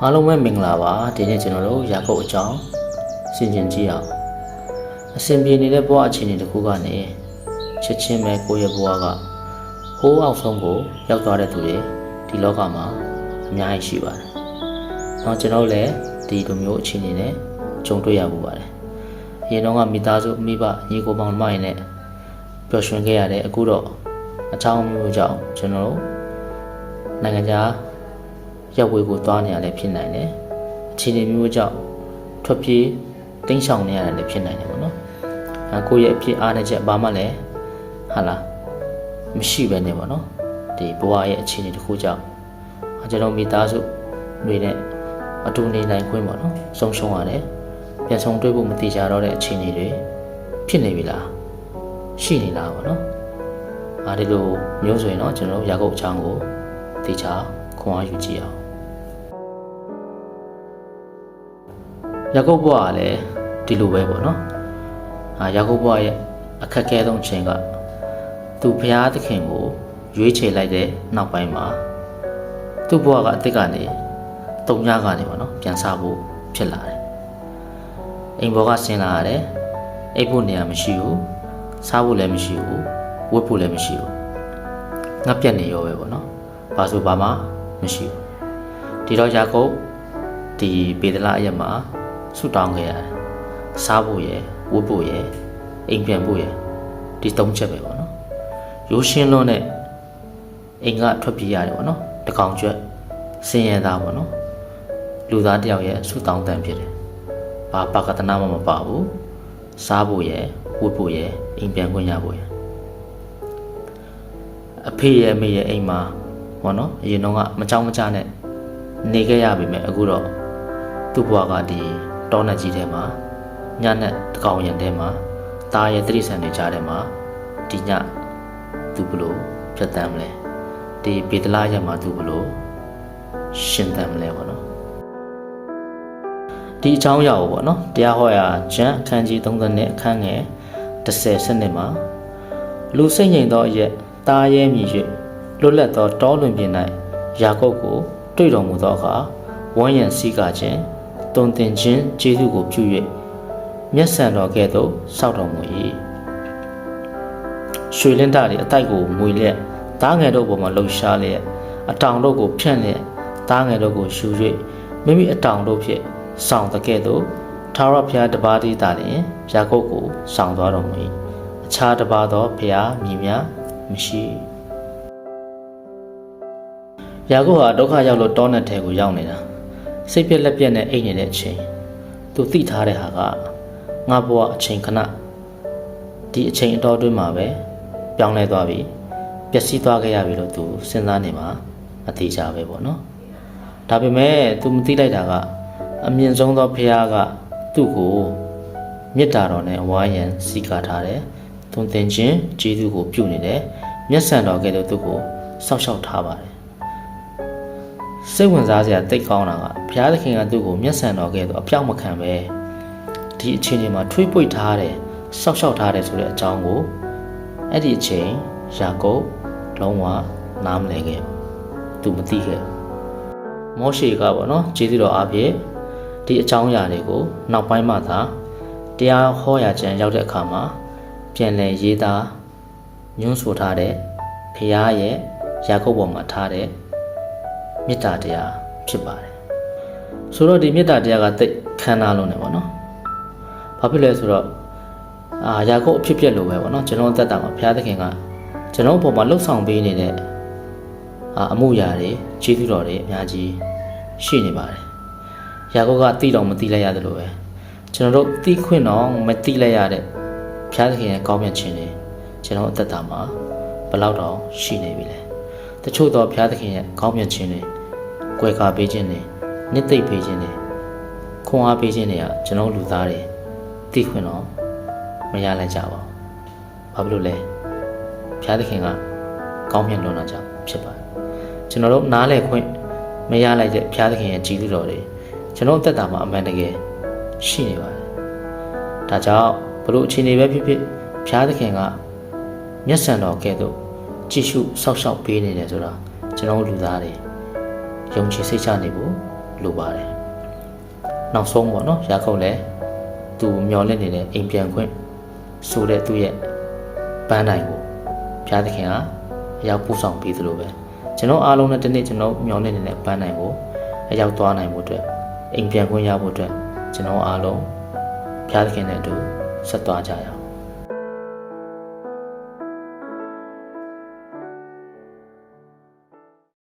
အားလုံးပဲမင်္ဂလာပါဒီနေ့ကျွန်တော်တို့ရာကုတ်အကြောင်းဆင်ခြင်ကြည့်အောင်အစဉ်ပြေနေတဲ့ဘဝအခြေအနေတစ်ခုကနေချက်ချင်းပဲကိုယ့်ရဲ့ဘဝကဟိုးအောက်ဆုံးကိုရောက်သွားတဲ့သူတွေဒီလောကမှာအများကြီးရှိပါတယ်။နောက်ကျွန်တော်လည်းဒီလိုမျိုးအခြေအနေနဲ့ကြုံတွေ့ရမှုပါတယ်။အရင်တော့မိသားစုမိဘညီကိုမောင်နှမတွေနဲ့ပျော်ရွှင်ခဲ့ရတယ်အခုတော့အချောင်းမျိုးကြောင့်ကျွန်တော်တို့နိုင်ငံခြားရောက်ဝေကိုသွားနေရလည်းဖြစ်နိုင်တယ်အခြေအနေမျိုးကြောင့်ထွက်ပြေးတိမ်းရှောင်နေရတယ်လည်းဖြစ်နိုင်တယ်ပေါ့နော်ကိုယ့်ရဲ့အဖြစ်အားနဲ့ချက်ဘာမှလည်းဟာလားမရှိပဲနေပေါ့နော်ဒီဘဝရဲ့အခြေအနေတစ်ခုကြောင့်ကျွန်တော်မိသားစုတွေနဲ့အတူနေနိုင်ခွင့်ပေါ့နော်ဆုံးရှုံးရတယ်ပြန်ဆောင်တွေ့ဖို့မတိကျတော့တဲ့အခြေအနေတွေဖြစ်နေပြီလားရှိနေလားပေါ့နော်ဒီလိုမျိုးဆိုရင်တော့ကျွန်တော်ရာကုတ်အချောင်းကိုတိကျခွန်အားယူကြည့်အောင်ရာကုတ်ဘဝကလည်းဒီလိုပဲပေါ့နော်ရာကုတ်ဘဝရဲ့အခက်အခဲဆုံးချိန်ကသူဘုရားသခင်ကိုရွေးချယ်လိုက်တဲ့နောက်ပိုင်းမှာသူ့ဘဝကအစ်စ်ကနေတုံညကနေပေါ့နော်ပြန်စားဖို့ဖြစ်လာတယ်အိမ်ဘောကဆင်းလာရတယ်အိပ်ဖို့နေရာမရှိဘူးစားဖို့လည်းမရှိဘူးဝတ်ဖို့လည်းမရှိဘူးငတ်ပြတ်နေရောပဲပေါ့နော်ဘာဆိုဘာမှမရှိဘူးဒီတော့ရာကုတ်ဒီပေဒလအရက်မှာဆုတောင်းခဲ့ရတယ်စားဖို့ရယ်ဝတ်ဖို့ရယ်အိမ်ပြန်ဖို့ရယ်ဒီ၃ချက်ပဲပေါ့နော်ရိုးရှင်းလွန်းနဲ့အိမ်ကထွက်ပြေးရတယ်ပေါ့နော်တကောင်ကျွတ်စင်ရသားပေါ့နော်လူသားတယောက်ရဲ့ဆုတောင်းတန်ဖြစ်တယ်ဘာပကတနာမှမပါဘူးစားဖို့ရယ်ဝတ်ဖို့ရယ်အိမ်ပြန်ခွင့်ရဖို့ရယ်အဖေရဲ့အမေရဲ့အိမ်မှာပေါ့နော်အရင်တော့ကမကြောက်မကြနဲ့နေခဲ့ရပြီမဲ့အခုတော့သူ့ဘဝကဒီတောနက်ကြီးထဲမှာညနဲ့တကောင်ရင်ထဲမှာตาရဲ့တိရစ္ဆာန်တွေကြားထဲမှာဒီညသူဘလို့ဖြတ်တမ်းမလဲဒီပေတလာရက်မှာသူဘလို့ရှင်တမ်းမလဲပေါ့နော်ဒီအကြောင်းအရာကိုပေါ့နော်တရားဟောရာကျမ်းအခန်းကြီး30နဲ့အခန်းငယ်10စနစ်မှာလူစိတ်ငြိမ်သောအရက်ตาရဲမြည်၍လွတ်လပ်သောတောလွင်ပြင်၌ယာကုပ်ကိုတွေ့တော်မူသောအခါဝန်းရံစည်းကားခြင်းတုံတင်ခြင်းကျေးဇူးကိုပြု၍မျက်စံတော်ကဲ့သို့စောက်တော်မူ၏ရွှေလင်းတတွေအတိုက်ကိုမွေလျက်သားငယ်တို့ပေါ်မှာလှုပ်ရှားလျက်အတောင်တို့ကိုဖြန့်လျက်သားငယ်တို့ကိုရှူ၍မိမိအတောင်တို့ဖြင့်ဆောင်တကဲ့သို့ထာဝရဘုရားတပါးတည်းသာလျှင်ယာကုပ်ကိုဆောင်သွားတော်မူ၏အခြားတပါးသောဘုရားမြည်များမရှိယာကုပ်ဟာဒုက္ခရောက်လို့တောနက်ထဲကိုရောက်နေတာစိတ်ပြက်လက်ပြက်နဲ့အိတ်နေတဲ့အချိန်သူသိထားတဲ့ဟာကငါဘဝအချိန်ခဏဒီအချိန်အတော်အတွင်းမှာပဲပြောင်းလဲသွားပြီပျက်စီးသွားခဲ့ရပြီလို့သူစဉ်းစားနေမှာအသေးချာပဲပေါ့နော်ဒါပေမဲ့သူမသိလိုက်တာကအမြင့်ဆုံးသောဘုရားကသူ့ကိုမေတ္တာတော်နဲ့ဝါရန်စီကာထားတယ်သူသင်ခြင်းကျေးဇူးကိုပြုနေတယ်မျက်စံတော်ကဲ့သို့သူ့ကိုစောက်ရှောက်ထားပါတယ်စိတ်ဝင်စားစရာတိတ်ကောင်းတာကဘုရားသခင်ကသူ့ကိုမျက်စံတော်ကဲ့သို့အပြောင်းမခံပဲဒီအချိန်မှာထွေးပွေ့ထားတယ်စောက်ရှောက်ထားတယ်ဆိုတဲ့အကြောင်းကိုအဲ့ဒီအချိန်ယာကုပ်လုံးဝနားမလည်ခဲ့သူမသိခဲ့မောရှေကပေါ့နော်ကျေးဇူးတော်အားဖြင့်ဒီအကြောင်းအရာတွေကိုနောက်ပိုင်းမှသာတရားဟောရာကျမ်းရောက်တဲ့အခါမှာပြန်လည်ရေးသားညွှန်းဆိုထားတဲ့ဘုရားရဲ့ယာကုပ်ပေါ်မှာထားတဲ့မေတ္တာတရားဖြစ်ပါတယ်ဆိုတော့ဒီမေတ္တာတရားကတိတ်ခမ်းနားလုံးနေပေါ့နော်ဘာဖြစ်လဲဆိုတော့ယာကုပ်အဖြစ်ပြက်လို့ပဲပေါ့နော်ကျွန်တော်သက်တာမှာဘုရားသခင်ကကျွန်တော်ပေါ်မှာလှုပ်ဆောင်ပေးနေတဲ့အမှုရာတွေကျေးဇူးတော်တွေအများကြီးရှိနေပါတယ်ယာကုပ်ကသိတော့မသိလိုက်ရတယ်လို့ပဲကျွန်တော်တို့သိခွင့်တော့မသိလိုက်ရတဲ့ဘုရားသခင်ရဲ့ကောင်းမြတ်ခြင်းတွေကျွန်တော်အသက်တာမှာဘယ်လောက်တော့ရှိနေပြီလဲတချို့တော့ဘုရားသခင်ရဲ့ကောင်းမြတ်ခြင်းတွေကွယ်ကာပေးခြင်းတွေနှစ်သိမ့်ပေးခြင်းတွေခွန်အားပေးခြင်းတွေကကျွန်တော်လူသားတွေသိခွင့်တော့မရလိုက်ကြပါဘူးဘာဖြစ်လို့လဲဘုရားသခင်ကကောင်းမြတ်လွန်းတာကြောင့်ဖြစ်ပါတယ်ကျွန်တော်တို့နားလည်ခွင့်မရလိုက်တဲ့ဘုရားသခင်ရဲ့ကျေးဇူးတော်တွေကျွန်တော်အသက်တာမှာအမှန်တကယ်ရှိနေပါတယ်ဒါကြောင့်ဘလို့အခြေအနေပဲဖြစ်ဖြစ်ဘုရားသခင်ကမျက်စံတော်ကဲ့သို့ကြည့်ရှုစောက်ရှောက်ပေးနေတယ်ဆိုတာကျွန်တော်လူသားတွေယုံကြည်စိတ်ချနေဖို့ လိုပါတယ်နောက်ဆုံးပေါ့နော်ရာခုတ်လည်းသူမျောလင့်နေတဲ့အိမ်ပြန်ခွင့်ဆိုတဲ့သူ့ရဲ့ပန်းတိုင်ကိုဘုရားသခင်ကအရောက်ပို့ဆောင်ပေးသလိုပဲကျွန်တော်အားလုံးနဲ့ဒီနေ့ကျွန်တော်မျောလင့်နေတဲ့ပန်းတိုင်ကိုအရောက်သွားနိုင်ဖို့အတွက်အိမ်ပြန်ခွင့်ရဖို့အတွက်ကျွန်တော်အားလုံးဘုရားသခင်နဲ့အတူဆက်သွားကြရအောင်